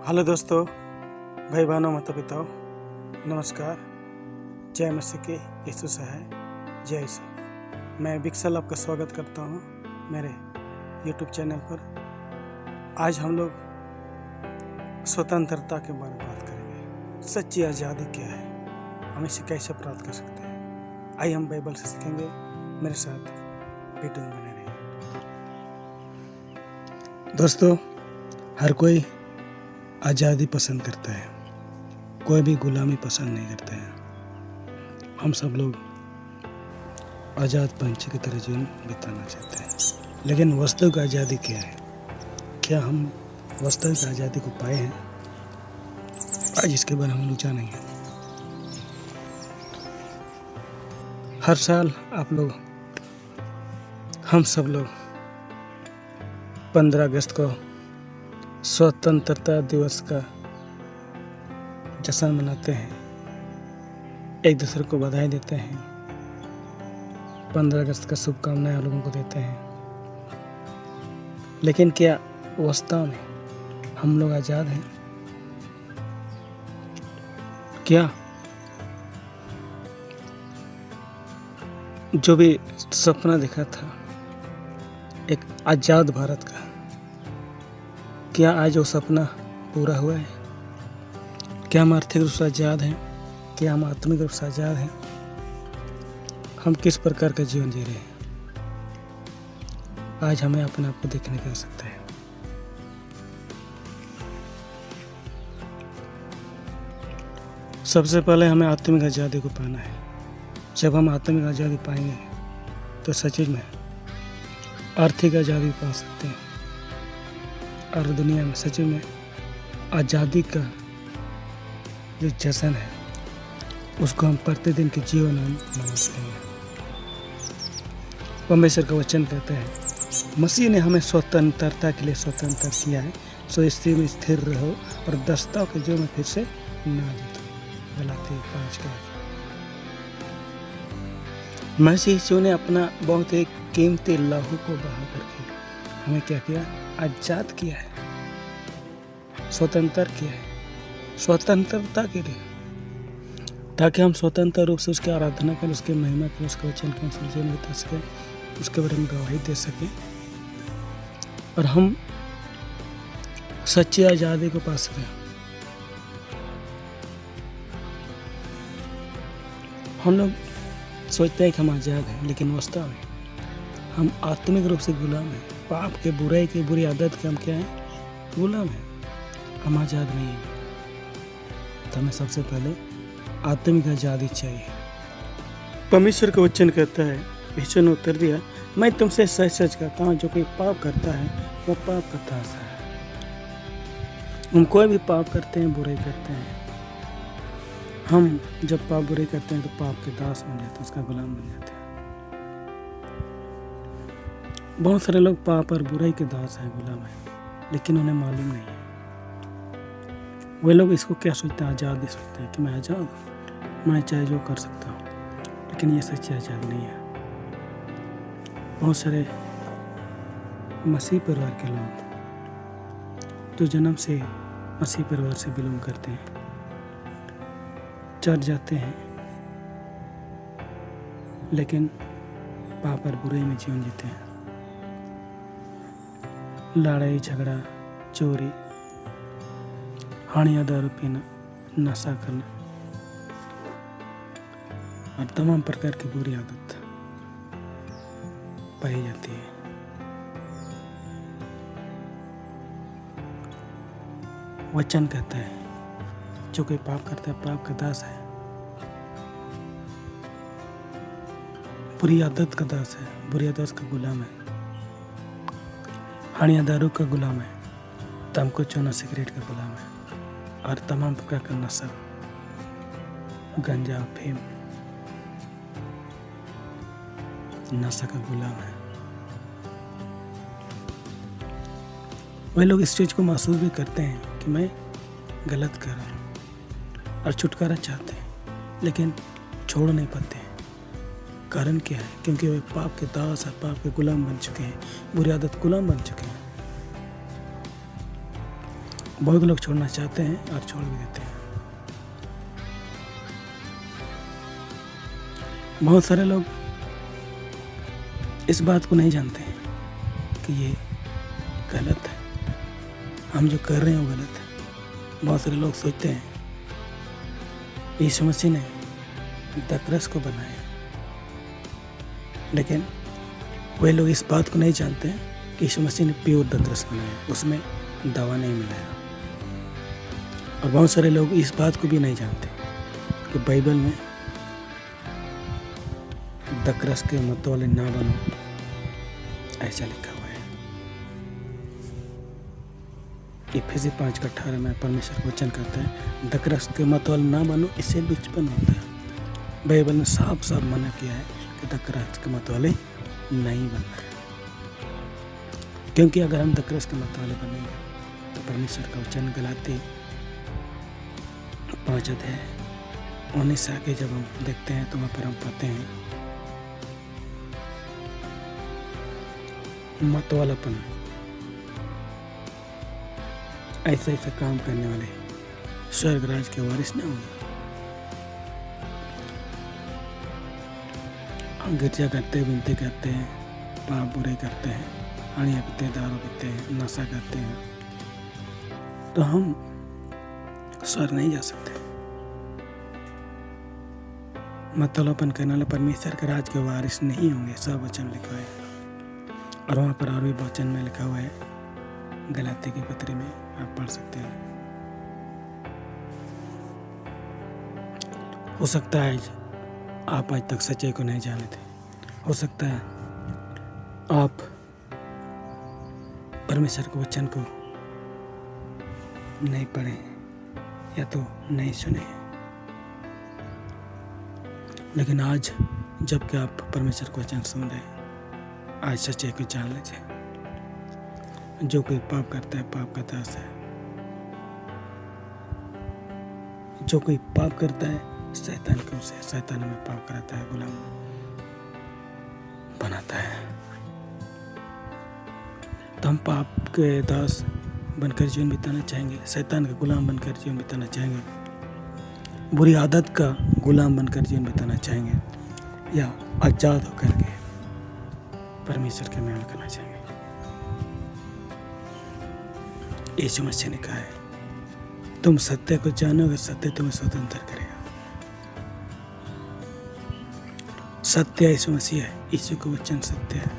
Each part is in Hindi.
हेलो दोस्तों, भाई बहनों, माता पिताओं, नमस्कार। जय मसीह के यीशु सहाय, जय यीशु। मैं विक्सल आपका स्वागत करता हूँ मेरे यूट्यूब चैनल पर। आज हम लोग स्वतंत्रता के बारे में बात करेंगे। सच्ची आज़ादी क्या है, हम इसे कैसे प्राप्त कर सकते हैं। आइए हम बाइबल से सीखेंगे। मेरे साथ वीडियो में बने रहिए। दोस्तों, हर कोई आज़ादी पसंद करता है, कोई भी गुलामी पसंद नहीं करता है। हम सब लोग आज़ाद पंछी की तरह जीवन बिताना चाहते हैं। लेकिन वास्तविक आज़ादी क्या है? क्या हम वास्तविक आज़ादी को पाए हैं? आज इसके बारे में हम लोग जानेंगे। हर साल आप लोग, हम सब लोग 15 अगस्त को स्वतंत्रता दिवस का जश्न मनाते हैं, एक दूसरे को बधाई देते हैं, 15 अगस्त का शुभकामनाएं लोगों को देते हैं। लेकिन क्या वास्तव में हम लोग आज़ाद हैं? क्या जो भी सपना देखा था एक आज़ाद भारत का, क्या आज वो सपना पूरा हुआ है? क्या हम आर्थिक रूप से आज़ाद हैं? क्या हम आत्मिक रूप से आज़ाद हैं? हम किस प्रकार का जीवन जी रहे हैं? आज हमें अपने आप को देखने की आवश्यकता है। सबसे पहले हमें आत्मिक आज़ादी को पाना है। जब हम आत्मिक आज़ादी पाएंगे तो सच में आर्थिक आज़ादी पा सकते हैं, और दुनिया में सच में आज़ादी का जो जश्न है उसको हम प्रतिदिन के जीवन में मनाते हैं। परमेश्वर का वचन कहते हैं, मसीह ने हमें स्वतंत्रता के लिए स्वतंत्र किया है, सो इसी में स्थिर रहो और दस्ताव के जो में फिर से ना जीतो। गलाती 5 का। मसीह यीशु ने अपना बहुत ही कीमती लहू को बहा करके हमें क्या किया? आज़ाद किया है, स्वतंत्र किया है, स्वतंत्रता के लिए, ताकि हम स्वतंत्र रूप से उसकी आराधना करें, उसके महिमा करें, उसके वचन के अनुसार जीवन बिता सकें, उसके बारे में गवाही दे सकें, और हम सच्ची आज़ादी को पा सकें। हम लोग सोचते हैं कि हम आज़ाद हैं, लेकिन वास्तव में हम आत्मिक रूप से गुलाम हैं। पाप के, बुराई के, बुरी आदत के हम क्या हैं? गुलाम हैं। हम आज़ाद नहीं हैं। तो हमें सबसे पहले आत्मिक आज़ादी चाहिए। परमेश्वर का वचन कहता है, यीशु ने उत्तर दिया, मैं तुमसे सच सच कहता हूँ, जो कोई पाप करता है वो पाप का दास है। हम कोई भी पाप करते हैं, बुराई करते हैं, हम जब पाप बुराई करते हैं तो पाप के दास बन जाते हैं, उसका गुलाम बन जाते हैं। बहुत सारे लोग पाप और बुराई के दास हैं, गुलाम हैं, लेकिन उन्हें मालूम नहीं है। वे लोग इसको क्या सोचते हैं? आज़ादी सोचते हैं कि मैं आज़ाद हूँ, मैं चाहे जो कर सकता हूँ। लेकिन ये सच्ची आज़ादी नहीं है। बहुत सारे मसीह परिवार के लोग जो जन्म से मसीह परिवार से बिलोंग करते हैं, चर्च जाते हैं, लेकिन पाप और बुराई में जीवन जीते हैं। लड़ाई झगड़ा, चोरी, हानिया, दारू पीना, नशा करना और तमाम प्रकार की बुरी आदत पाई जाती है। वचन कहता है, जो कोई पाप करता है पाप का दास है, बुरी आदत का दास है, बुरी आदत का गुलाम है, हानिया दारू का गुलाम है, तम्बाकू चूना सिगरेट का गुलाम है, और तमाम प्रकार का नशा, गंजा, अफीम, नशा का गुलाम है। वे लोग इस चीज़ को महसूस भी करते हैं कि मैं गलत कर रहा हूँ और छुटकारा चाहते हैं, लेकिन छोड़ नहीं पाते हैं। कारण क्या है? क्योंकि वे पाप के दास और पाप के गुलाम बन चुके हैं, बुरी आदत गुलाम बन चुके हैं। बहुत लोग छोड़ना चाहते हैं और छोड़ भी देते हैं। बहुत सारे लोग इस बात को नहीं जानते हैं कि ये गलत है, हम जो कर रहे हैं वो गलत है। बहुत सारे लोग सोचते हैं यीशु मसीह ने दक्रस को बनाया, लेकिन वे लोग इस बात को नहीं जानते हैं कि यीशु मसीह ने प्योर दक्रस बनाया, उसमें दवा नहीं मिलाया। और बहुत सारे लोग इस बात को भी नहीं जानते कि बाइबल में दक्रस के मत वाले ना बनो ऐसा लिखा हुआ है। इफिसी 5:18 में परमेश्वर का वचन कहता है दक्रस के मत वाले ना बनो, इससे लुचपन होता है। बाइबल ने साफ साफ मना किया है कि दक्रस के मत वाले नहीं बनना है, क्योंकि अगर हम दक्रस के मत वाले बनेंगे तो परमेश्वर का वचन गलाती 5:19 से आगे जब हम देखते हैं तो वहाँ पर हम पाते हैं मत वालापन, ऐसे ऐसे काम करने वाले स्वर्ग राज के वारिस न होंगे। हम गिरजा करते हैं, विनती करते हैं, पाप बुरे करते हैं, अड़िया पीते हैं, दारू पीते हैं, नशा करते हैं, तो हम स्वर्ग नहीं जा सकते। मतवालापन करने वाले परमेश्वर के राज के वारिस नहीं होंगे, सब वचन लिखा है। और वहाँ पर और भी वचन में लिखा हुआ है, गलाती की पत्री में आप पढ़ सकते हैं। हो सकता है आप आज तक सच्चाई को नहीं जाने थे, हो सकता है आप परमेश्वर के वचन को नहीं पढ़े या तो नहीं सुने, लेकिन आज जबकि आप परमेश्वर का वचन सुन रहे हैं, आज सच्चाई को जान लीजिए। जो कोई पाप करता है पाप का दास है, जो कोई पाप करता है शैतान को उसे शैतान में पाप कराता है, गुलाम बनाता है। तो हम पाप के दास बनकर जीवन बिताना चाहेंगे, शैतान का गुलाम बनकर जीवन बिताना चाहेंगे, बुरी आदत का गुलाम बनकर जीवन बिताना चाहेंगे, या आजाद होकर के परमेश्वर के मेल करना चाहेंगे। यीशु मसीह ने कहा है तुम सत्य को जानोगे, सत्य तुम्हें स्वतंत्र करेगा। सत्य यीशु मसीह है, यीशु का वचन सत्य है।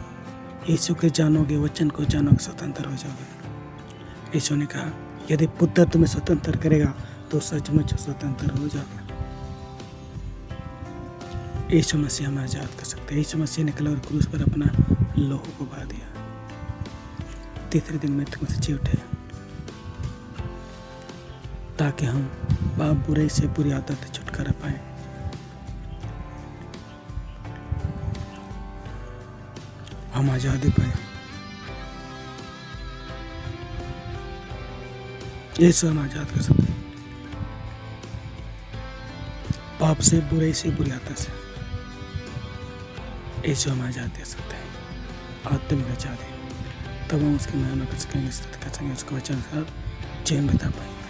यीशु के जानोगे, वचन को जानोगे, स्वतंत्र हो जाओगे। यीशु ने कहा यदि पुत्र तुम्हें स्वतंत्र करेगा तो सचमुच स्वतंत्र हो जाओगे। यीशु मसीह हमें आजाद कर सकते हैं। यीशु मसीह ने कलवरी क्रूस पर अपना लोहू को बहा दिया, तीसरे दिन मृत्यु में से जी उठे, ताकि हम पाप बुराई से बुरी आदत से छुटकारा पाए। हम आजादी पाए। यीशु हम आजाद कर सकते हैं पाप से, बुराई से, बुरी आदत से। यीशु हम आजाद दे सकते हैं, आत्मिक आजादी। तब हम उसकी महिमा कर सकेंगे, स्तुति कर सकेंगे, उसका वचन का जीवन बिता पाएंगे,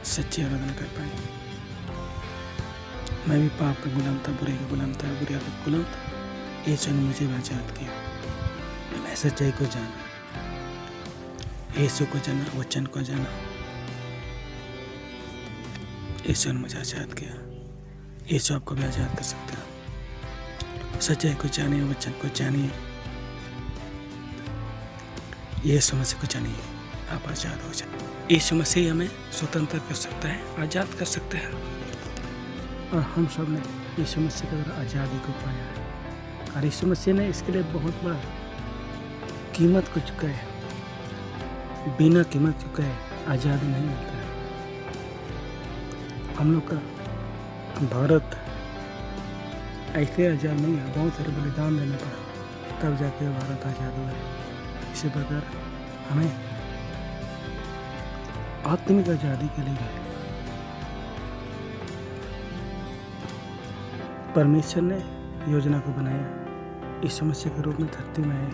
सच्ची आराधना कर पाएंगे। मैं भी पाप का गुलाम था, बुराई का गुलाम था, बुरी आदत का गुलाम था। यीशु ने मुझे आजाद किया। मैं सच्चाई को जाना, यीशु को जाना, वचन को जाना। यीशु ने मुझे आजाद किया। यीशु आपको भी आजाद कर सकता है। सच्चाई को जानिए, वचन को जानिए, यीशु मसीह को जानिए, आप आजाद हो जाए। यीशु मसीह हमें स्वतंत्र कर सकता है, आजाद कर सकता है। और हम सब ने यीशु मसीह के द्वारा आज़ादी को पाया है, और यीशु मसीह ने इसके लिए बहुत बड़ा कीमत को चुकाया है। बिना कीमत चुकाए आज़ादी नहीं मिलता है। हम लोग का भारत ऐसे आज़ाद नहीं है, बहुत सारे बलिदान देना पड़ा तब जाके भारत आज़ाद हुआ है। इसी प्रकार हमें आत्मिक आज़ादी के लिए परमेश्वर ने योजना को बनाया, यीशु मसीह के रूप में धरती में आए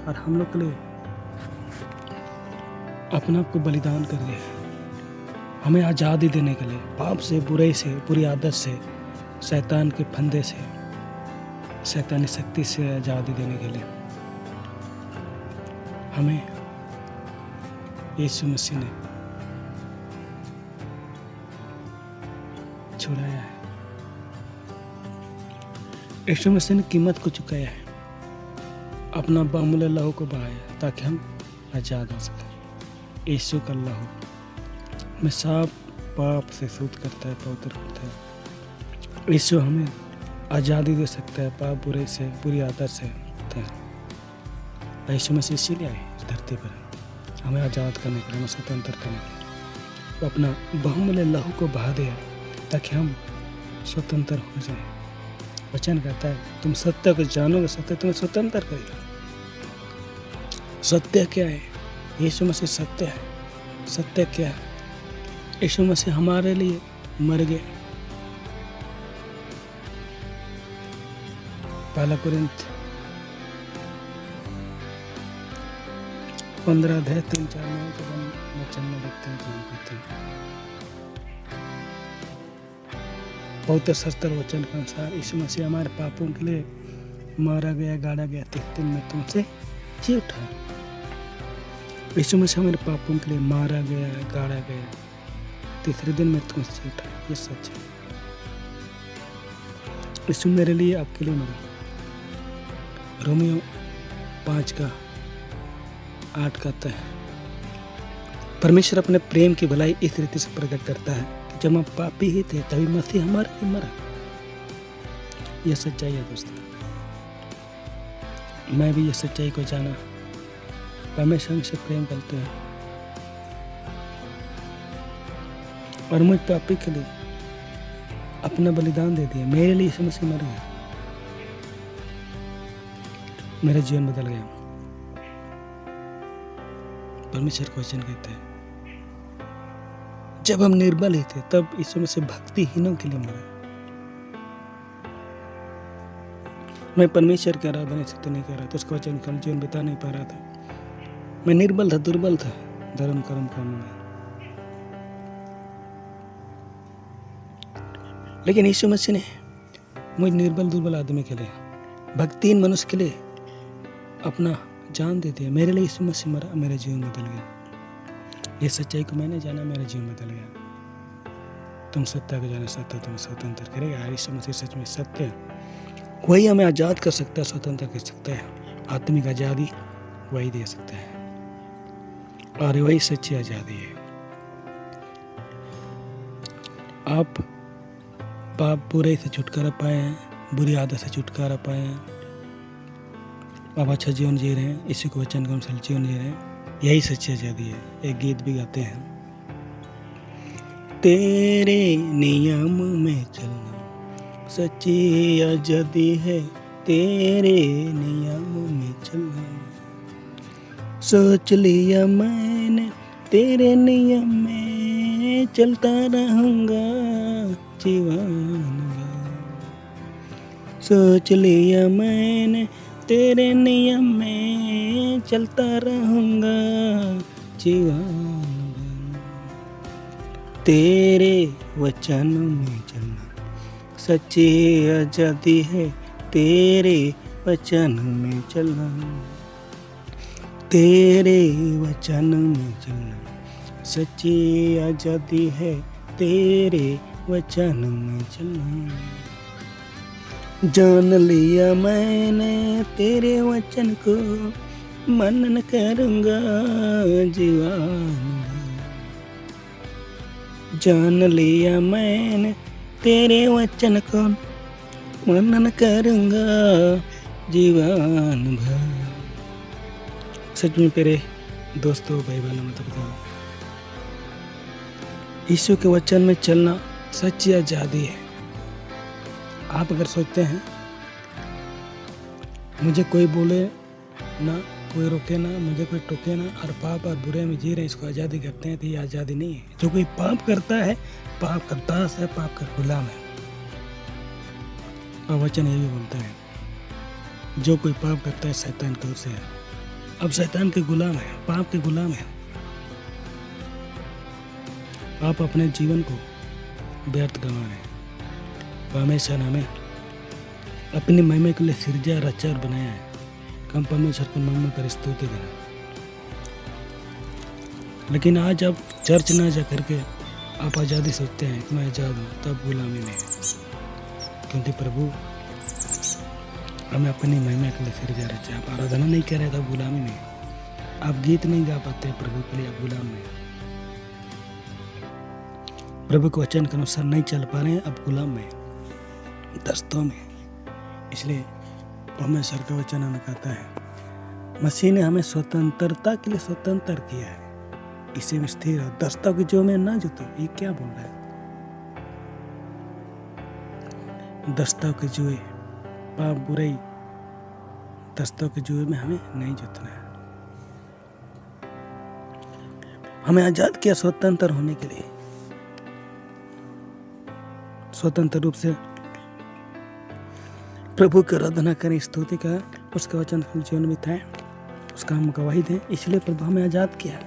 और हम लोग के लिए अपने आप को बलिदान कर दिया हमें आज़ादी देने के लिए, पाप से, बुराई से, बुरी आदत से, शैतान के फंदे से, शैतानी शक्ति से आज़ादी देने के लिए हमें यीशु मसीह ने छुड़ाया है। यीशु मसीह ने कीमत को चुकाया है, अपना बहुमूल्य लहू को बहाया ताकि हम आज़ाद हो सकें। यीशु का लहू हमें सब पाप से शुद्ध करता है, पवित्र करता है। यीशु हमें आज़ादी दे सकता है पाप बुरे से, बुरी आदत से। यीशु मसीह इसीलिए आए इस धरती पर हमें आज़ाद करने के लिए, हमें स्वतंत्र करने के लिए। वो अपना बहुमूल्य लहू को बहा दिया ताकि हम स्वतंत्र हो जाएं। वचन कहता है तुम सत्य को जानोगे, सत्य तुम्हें स्वतंत्र करेगा। सत्य क्या है? यीशु मसीह सत्य है। सत्य क्या है? यीशु मसीह हमारे लिए मर गए। पहला कुरिन्थ 15:3-4 में जब हम वचन में देखते हैं तो हम कहते हैं बहुत सस्तर वचन के अनुसार यीशु मसीह हमारे पापों के लिए मारा गया, गाड़ा गया, 3 दिन में तुमसे जी उठा। यीशु मसीह हमारे पापों के लिए मारा गया, गाड़ा गया, 3 दिन में तुमसे जी उठा। ये सच है। यीशु मेरे लिए, आपके लिए मरा। रोमियो 5:8 कहता है परमेश्वर अपने प्रेम की भलाई इस रीति से प्रकट करता है कि जब हम पापी ही थे तभी मसीह हमारे लिए मरा। यह सच्चाई है दोस्तों। मैं भी यह सच्चाई को जाना। परमेश्वर हमसे प्रेम करते हैं और मुझ पापी के लिए अपना बलिदान दे दिया। मेरे लिए यीशु मसीह मर गया, मेरा जीवन बदल गया। परमेश्वर का वचन कहता है जब हम निर्बल ही थे तब यीशु मसीह भक्तिहीनों के लिए मरा। मैं परमेश्वर की आराधना से तो नहीं कर रहा था, उसका वचन का जीवन बिता नहीं पा रहा था। मैं निर्बल था, दुर्बल था धर्म कर्म करने में। लेकिन यीशु मसीह ने मुझ निर्बल दुर्बल आदमी के लिए, भक्तिहीन मनुष्य के लिए अपना जान दे दिया। मेरे लिए यीशु मसीह मरा, मेरा जीवन बदल गया। ये सच्चाई को मैंने जाना, मेरा जीवन बदल गया। तुम सत्य को जाना, सत्य तुम्हें स्वतंत्र करेगा। यीशु मसीह सच में सत्य है। वही हमें आज़ाद कर सकता है, स्वतंत्र कर सकता है। आत्मिक आज़ादी वही दे सकता है और वही सच्ची आज़ादी है। आप पाप बुराई से छुटकारा पाए हैं, बुरी आदत से छुटकारा पाए हैं, आप अच्छा जीवन जी रहे हैं, इसी को वचन के अनुसार जीवन जी रहे हैं। यही सच्ची आज़ादी है। एक गीत भी गाते हैं तेरे नियम में चलना सच्ची आज़ादी है, तेरे नियम में चलना। सोच लिया मैंने तेरे नियम में चलता रहूँगा जीवन भर। सोच लिया मैंने तेरे नियम में चलता रहूँगा जीवन भर। तेरे वचन में चलना सच्ची आज़ादी है, तेरे वचन में चलना। तेरे वचन में चलना सच्ची आज़ादी है, तेरे वचन में चलना। जान लिया मैंने तेरे वचन को, मनन करूँगा जीवन भर। जान लिया मैंने तेरे वचन को, मनन करूँगा जीवन भर। सच में मेरे दोस्तों, भाई बहनों, मैं तो बताऊँ, यीशु के वचन में चलना सच्ची आज़ादी है। आप अगर सोचते हैं मुझे कोई बोले ना, कोई रोके ना, मुझे कोई टोके ना, और पाप और बुरे में जी रहे, इसको आज़ादी करते हैं, तो ये आज़ादी नहीं है। जो कोई पाप करता है, पाप का दास है, पाप का गुलाम है। और वचन ये भी बोलता है जो कोई पाप करता है शैतान की ओर से है। अब शैतान के गुलाम है, पाप के गुलाम है। आप अपने जीवन को व्यर्थ गंवा रहे हैं। परमेश्वर ने हमें अपनी महिमा के लिए सिरजा रचा और बनाया है। हम परमेश्वर की महिमा कर स्तुति करें। लेकिन आज आप चर्च ना जा करके आप आज़ादी सोचते हैं कि मैं आज़ाद हूँ, तब गुलामी में है। क्योंकि प्रभु हमें अपनी महिमा के लिए सिरजा रचा। आप आराधना नहीं कर रहे तब गुलामी में है। आप गीत नहीं गा पाते प्रभु के लिए, आप गुलाम में है। प्रभु के वचन के अनुसार नहीं चल पा रहे हैं, अब गुलाम में, दस्तों में। इसलिए परमेश्वर का वचन हमें कहता है मसीह ने हमें स्वतंत्रता के लिए स्वतंत्र किया है, इसे में स्थिर रहो, दस्तों की जो में ना जुतो। ये क्या बोल रहा है? दस्तों के जुए, पाप बुराई, दस्तों के जुए में हमें नहीं जुतना है। हमें आजाद किया स्वतंत्र होने के लिए, स्वतंत्र रूप से प्रभु की आराधना करें, स्तुति का उसका वचन हम जीवन में था, उसका हम गवाही दें। इसलिए प्रभु हमें आजाद किया,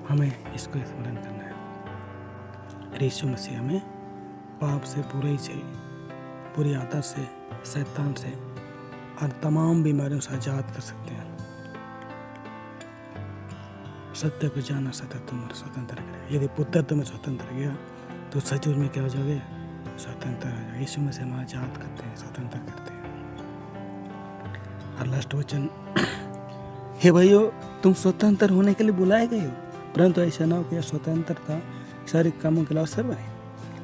हमें इसको स्मरण करना है। यीशु मसीह हमें पाप से, बुराई से, बुरी आदत से, शैतान से और तमाम बीमारियों से आजाद कर सकते हैं। सत्य को जाना सत्य तुम्हें स्वतंत्र करेगा। यदि पुत्र तुम्हें स्वतंत्र गया तो सचमुच में क्या हो जाओगे? स्वतंत्र हो जाओगे। यीशु मसीह हमें आजाद करते हैं, स्वतंत्र करते हैं। और लास्ट वचन, हे भाइयों, तुम स्वतंत्र होने के लिए बुलाए गए हो, परंतु ऐसा ना हो कि स्वतंत्रता शारीरिक कामों के लिए अवसर बने,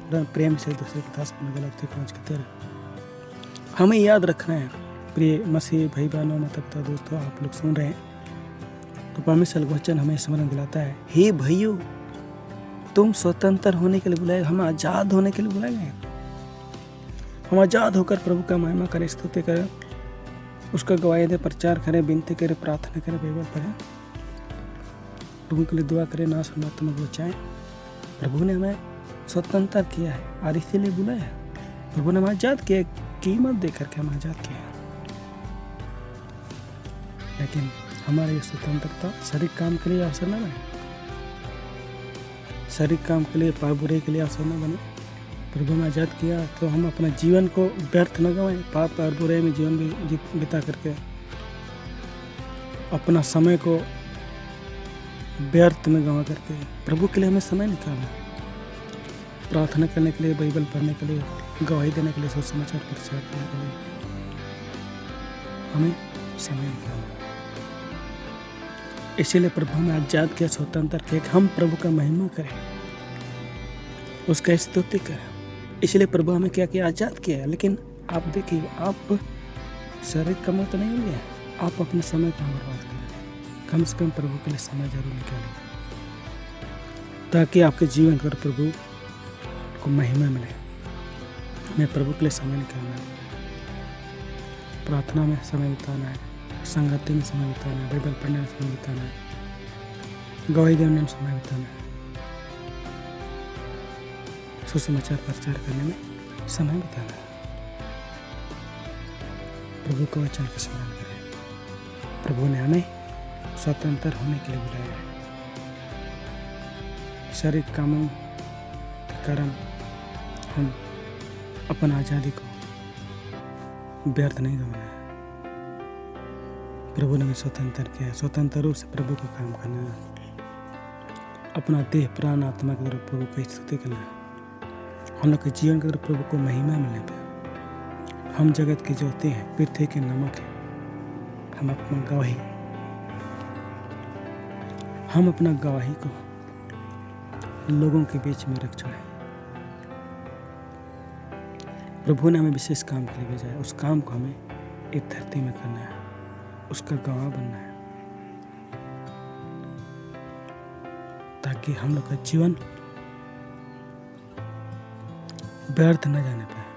परंतु प्रेम से दूसरे के साथ गलत पहुँच के तरह। हमें याद रखना है प्रिय मसीह भाई बहनों, माता पिता, दोस्तों, आप लोग सुन रहे हैं तो परमेश्वर का वचन हमें स्मरण दिलाता है, हे भाइयों, तुम स्वतंत्र होने के लिए बुलाए, हम आजाद होने के लिए बुलाए गए। हम आजाद होकर प्रभु का महिमा करें, स्तुति करें, उसका गवाही दे, प्रचार करें, विनती करें, प्रार्थना करें, बाइबल पढ़ें, प्रभु के लिए दुआ करें, ना सुना तुम्हें बचाएं। प्रभु ने हमें स्वतंत्र किया है और इसीलिए बुलाया है। प्रभु ने हमें आजाद किया, कीमत दे करके हमें आजाद किया। लेकिन हमारी ये स्वतंत्रता शारीरिक काम के लिए अवसर न बने, शारीरिक काम के लिए, पाप बुराई के लिए अवसर न बने। प्रभु ने आज़ाद किया तो हम अपना जीवन को व्यर्थ न गवाएं, पाप और बुराई में जीवन भी बिता करके अपना समय को व्यर्थ में गंवा करके प्रभु के लिए हमें समय निकालना, प्रार्थना करने के लिए, बाइबल पढ़ने के लिए, गवाही देने के लिए, सुसमाचार प्रचार करने के लिए हमें समय निकालना। इसीलिए प्रभु हमें आजाद किया, स्वतंत्र किया कि हम प्रभु का महिमा करें, उसका स्तुति करें। इसलिए प्रभु हमें क्या किया? आजाद किया। लेकिन आप देखिए, आप शारीरिक कमर तो नहीं हो गया, आप अपने समय का बर्बाद करें। कम से कम प्रभु के लिए समय जरूर निकालें, ताकि आपके जीवन पर प्रभु को महिमा मिले। हमें प्रभु के लिए समय निकालना है, प्रार्थना में समय बिताना है, संगति में समय बिताना है, बाइबल पढ़ने में समय बिताना है, गवाही देने में समय बिताना है, सुसमाचार प्रचार करने में समय बिताना है। प्रभु का वचन का स्मरण करें। प्रभु ने हमें स्वतंत्र होने के लिए बुलाया है। शारीरिक कामों के कारण हम अपनी आज़ादी को व्यर्थ नहीं गंवाना है। प्रभु ने हमें स्वतंत्र किया है, स्वतंत्र रूप से प्रभु का काम करना है, अपना देह, प्राण, आत्मा के द्वारा प्रभु की स्तुति करना है। हम लोग के जीवन के द्वारा प्रभु को महिमा मिलने पर हम जगत की ज्योति हैं, पृथ्वी के नमक हैं। हम अपना गवाही को लोगों के बीच में रख छोड़े। प्रभु ने हमें विशेष काम के लिए भेजा है, उस काम को हमें इस धरती में करना है, उसका गवाह बनना है, ताकि हम लोग का जीवन व्यर्थ न जाने पाए।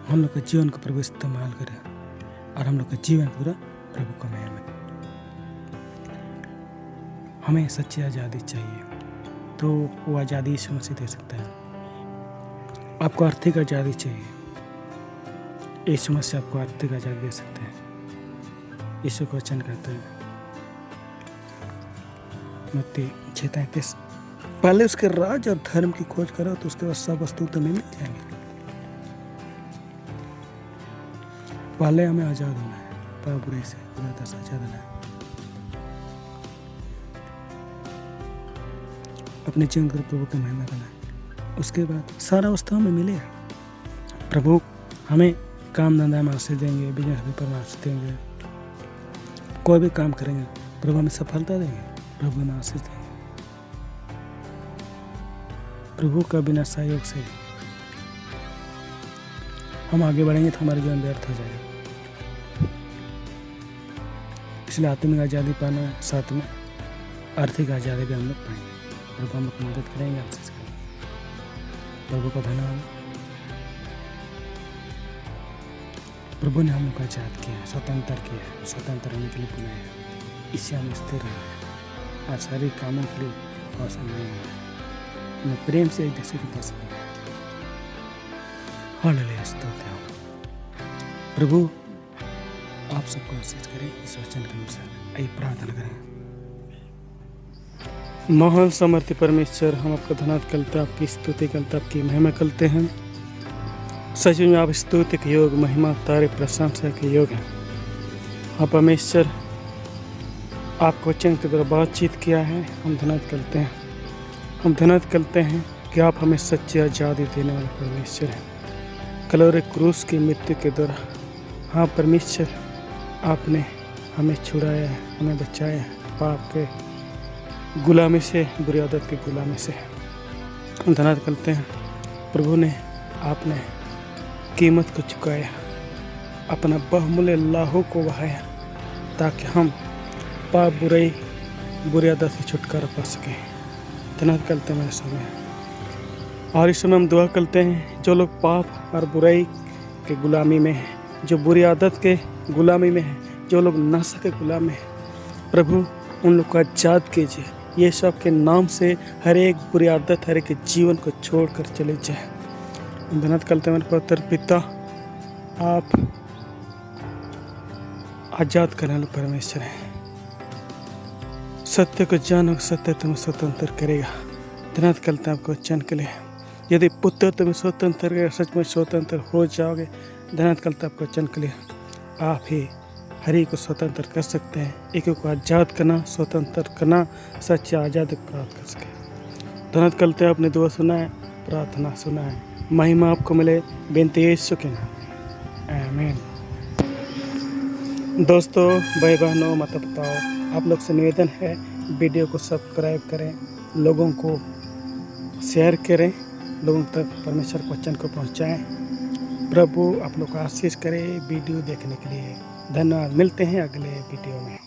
हम लोग के जीवन को प्रभु इस्तेमाल करे और हम लोग के जीवन पूरा प्रभु को महिमा मिले। हमें सच्ची आज़ादी चाहिए, तो वो आज़ादी यीशु मसीह दे सकता है। आपको आर्थिक आज़ादी चाहिए, यीशु मसीह आपको आर्थिक आज़ादी दे सकते हैं। यीशु को वचन कहता है मत्ती 6:33। पहले उसके राज और धर्म की खोज करो तो उसके बाद सब वस्तु तो मिल जाएंगे। पहले हमें आजाद होना है, पाप बुराई से ज्यादा से आजाद होना है। अपने जीवन को प्रभु की महिमा करना है, उसके बाद सारा वस्तु हमें मिलेगा। प्रभु हमें काम धंधा में आशीष देंगे, बिजनेस पेपर में आशीष देंगे, कोई भी काम करेंगे प्रभु हमें सफलता देंगे, प्रभु हमें आशीष देंगे। प्रभु का बिना सहयोग से हम आगे बढ़ेंगे तो हमारा जीवन व्यर्थ हो जाएगा। इसलिए आत्मिक आज़ादी पाना है, साथ में आर्थिक आज़ादी भी हम लोग पाएंगे। प्रभु हम लोग मदद करेंगे, आशीष करेंगे। प्रभु का धन्यवाद। प्रभु ने हम लोग को आज़ाद किया है, स्वतंत्र किया है, स्वतंत्र होने के लिए बुलाया है। इससे हम स्थिर रहें और सारे कामों के लिए अवसर नहीं है। मैं प्रेम से एक दूसरे को पसंद है। हालेलुया, स्तोत्र है। प्रभु आप सबको आशीष करें इस वचन के अनुसार। आइए प्रार्थना करें। महान समर्थी परमेश्वर, हम आपका धन्यवाद करते हैं, आपकी स्तुति करते हैं, आपकी महिमा करते हैं। सच में आप स्तुति के योग, महिमा तारे प्रशंसा के योग हैं। हाँ परमेश्वर, आपको वचन के द्वारा बातचीत किया है, हम धन्यवाद करते हैं। हम धन्यवाद करते हैं कि आप हमें सच्ची आज़ादी देने वाले परमेश्वर हैं। कलवरी क्रूस की मृत्यु के द्वारा हाँ परमेश्वर, आपने हमें छुड़ाया है, हमें बचाया है पाप के गुलामी से, बुरी आदत की गुलामी से। हम धन्यवाद करते हैं प्रभु ने, आपने कीमत को चुकाया, अपना बहुमूल्य लाहू को बहाया ताकि हम पाप बुराई बुरी आदत से छुटकारा पा सकें। धन्यवाद करते हैं मेरे समय। और इस समय हम दुआ करते हैं जो लोग पाप और बुराई के गुलामी में हैं, जो बुरी आदत के गुलामी में हैं, जो लोग नशा के गुलाम में हैं, प्रभु उन लोग को आज़ाद कीजिए। ये सब के नाम से हर एक बुरी आदत, हर एक जीवन को छोड़कर चले जाए। धन्यवाद करते हैं मेरे पवित्र पिता, आप आज़ाद करने वाले परमेश्वर हैं। सत्य को जानो, सत्य तुम्हें स्वतंत्र करेगा। धन्यवाद करते हैं आपको वचन के लिए। यदि पुत्र तुम्हें स्वतंत्र करेगा, सच में स्वतंत्र हो जाओगे। धन्यवाद करते हैं आपको वचन के लिए। आप ही हर एक को स्वतंत्र कर सकते हैं, एक को आज़ाद करना, स्वतंत्र करना, सच्ची आज़ादी प्राप्त कर सके। धन्यवाद करते हैं, आपने दुआ सुना है, प्रार्थना सुना है। महिमा आपको मिले, बेनती यीशु के नाम, आमीन। दोस्तों, भाई बहनों, माता पिताओं, आप लोग से निवेदन है वीडियो को सब्सक्राइब करें, लोगों को शेयर करें, लोगों तक परमेश्वर के वचन को पहुंचाएं। प्रभु आप लोग को आशीष करे वीडियो देखने के लिए। धन्यवाद। मिलते हैं अगले वीडियो में।